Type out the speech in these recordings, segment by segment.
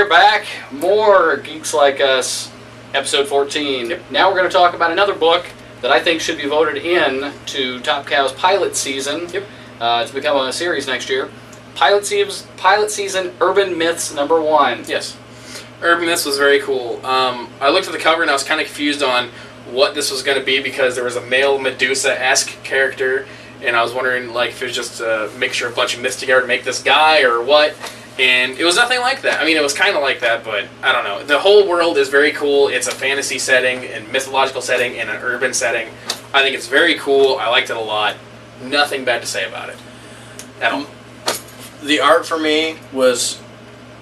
we're back. More Geeks Like Us, episode 14. Yep. Now we're going to talk about another book that I think should be voted in to Top Cow's pilot season. Yep. To become a series next year. Pilot season, Urban Myths #1. Yes. Urban Myths was very cool. I looked at the cover and I was kind of confused on what this was going to be because there was a male Medusa-esque character, and I was wondering like if it was just a mixture of a bunch of myths together to make this guy or what. And it was nothing like that. I mean, it was kind of like that, but I don't know. The whole world is very cool. It's a fantasy setting and mythological setting and an urban setting. I think it's very cool. I liked it a lot. Nothing bad to say about it at all. The art for me was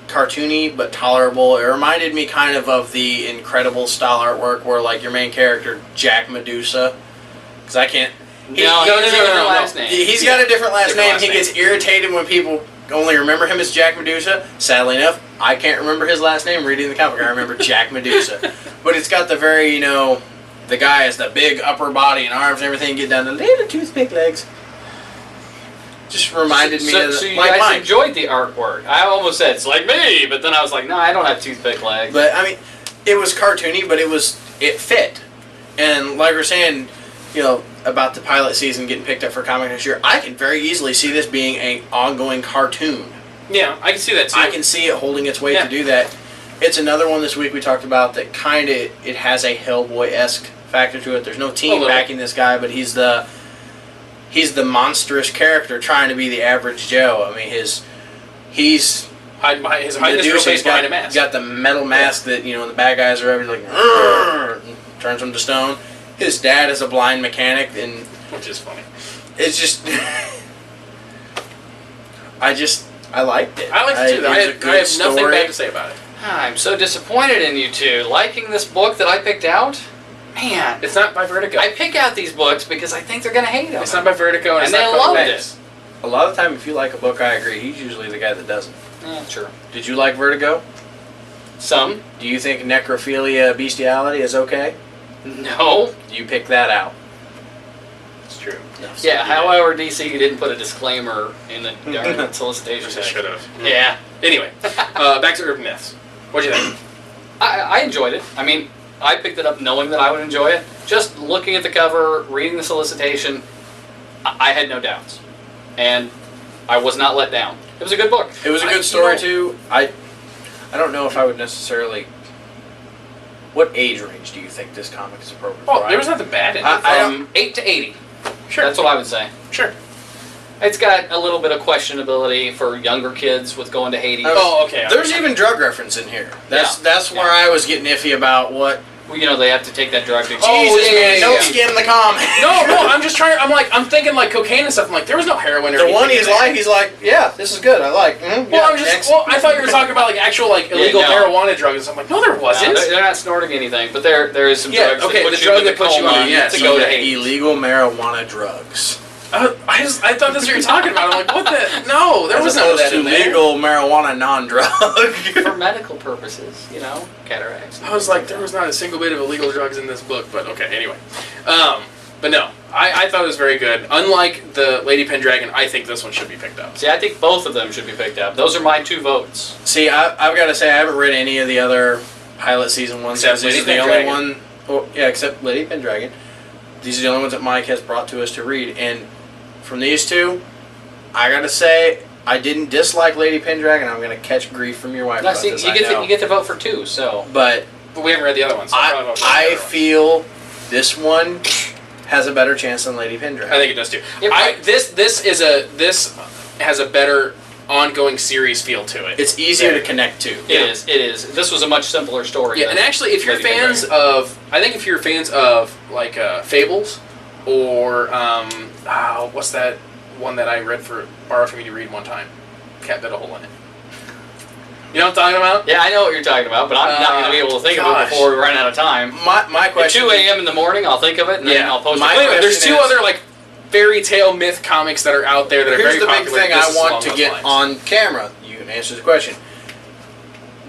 cartoony but tolerable. It reminded me kind of the Incredible style artwork where like your main character, Jack Medusa, because I can't... He has a different last name. He's got a different last name. last He name. gets irritated when people only remember him as Jack Medusa. Sadly enough, I can't remember his last name reading the comic. I remember Jack Medusa. But it's got the very, the guy has the big upper body and arms and everything, get down to little toothpick legs. Just reminded me of So you like guys mine. enjoyed the artwork. I almost said, it's like me, but then I was like, no, I don't have toothpick legs. But, I mean, it was cartoony, but it fit. And like we're saying, about the pilot season getting picked up for comic next year, I can very easily see this being an ongoing cartoon. Yeah, I can see that too. I can see it holding its weight to do that. It's another one this week we talked about that kind of, it has a Hellboy-esque factor to it. There's no team backing this guy, but he's the monstrous character trying to be the average Joe. I mean, he's hiding behind his real face behind a mask. He's got the metal mask that, when the bad guys are over, he's like, "Arr!" and turns them to stone. His dad is a blind mechanic, and... Which is funny. It's just... I liked it. I liked it too. I have nothing bad to say about it. I'm so disappointed in you two. Liking this book that I picked out? Man. It's not by Vertigo. I pick out these books because I think they're going to hate them. It's not by Vertigo, and it's they not loved by it. A lot of the time, if you like a book, I agree. He's usually the guy that doesn't. Yeah, sure. Did you like Vertigo? Some. Do you think necrophilia bestiality is okay? No. You pick that out. It's true. Yeah, however, DC, you didn't put a disclaimer in the darn solicitation. I should have. Yeah. Anyway, back to Urban Myths. What'd you think? I enjoyed it. I mean, I picked it up knowing that I would enjoy it. Just looking at the cover, reading the solicitation, I had no doubts. And I was not let down. It was a good book. It was a good story, too. I don't know if I would necessarily... What age range do you think this comic is appropriate for? Oh, there was nothing bad in it. From 8 to 80. Sure. That's what I would say. Sure. It's got a little bit of questionability for younger kids with going to Hades. Oh, okay. There's even drug reference in here. That's where I was getting iffy about what... Well, they have to take that drug to... Jesus, man, don't skim the comic. No, I'm just trying. I'm thinking like cocaine and stuff. I'm like, there was no heroin or The anything one in he's like, yeah, this is good. I like. Well, I thought you were talking about like actual like illegal marijuana drugs. I'm like, no, there wasn't. No, they're not snorting anything, but there is some drugs. Okay, that the drug that puts you on to go to Hades. Illegal marijuana drugs. I thought that's what you're talking about. I'm like, what the? No, there was none of that in there. Legal marijuana non-drug. For medical purposes, cataracts. I was like, there was not a single bit of illegal drugs in this book, but okay, anyway. But no, I thought it was very good. Unlike the Lady Pendragon, I think this one should be picked up. See, I think both of them should be picked up. Those are my 2 votes. See, I've got to say, I haven't read any of the other pilot season ones. Except This Lady is the only Pendragon. one. Oh, yeah, except Lady Pendragon. These are the only ones that Mike has brought to us to read, and from these 2, I got to say, I didn't dislike Lady Pendragon. I'm going to catch grief from your wife. No, about see, this, you get to vote for 2. So, but we haven't read the other ones. So I feel this one has a better chance than Lady Pendragon. I think it does too. This has a better ongoing series feel to it. It's easier to connect to. It is. This was a much simpler story. Yeah, and actually, if you're fans of, like Fables, or what's that one that I borrowed from you to read one time? Cat bit a hole in it. You know what I'm talking about? Yeah, I know what you're talking about, but I'm not going to be able to think of it before we run out of time. My question. At 2 a.m. in the morning, I'll think of it, and then I'll post it. Anyway, there's 2 other like fairy tale myth comics that are out there that are very popular. Here's the big thing I want to get on camera. You can answer the question.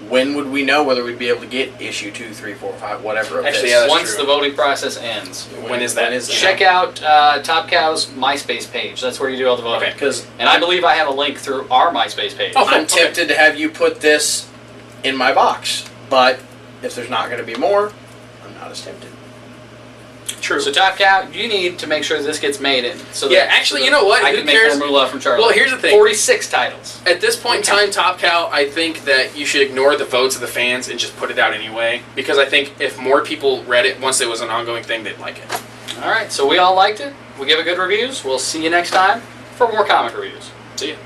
When would we know whether we'd be able to get issue 2, 3, 4, 5, whatever of Actually, this? yeah, that's Once true. the voting process ends. When is that? Check out Top Cow's MySpace page. That's where you do all the voting. Okay, And I believe I have a link through our MySpace page. Oh, I'm tempted to have you put this in my box. But if there's not going to be more, I'm not as tempted. True. So Top Cow, you need to make sure this gets made in. So Yeah, that, actually, so you know what? I Who can make cares? more moolah from Charlie. Well, here's the thing. 46 titles. At this point in time, Top Cow, I think that you should ignore the votes of the fans and just put it out anyway. Because I think if more people read it once it was an ongoing thing, they'd like it. All right, so we all liked it. We give it good reviews. We'll see you next time for more comic reviews. See ya.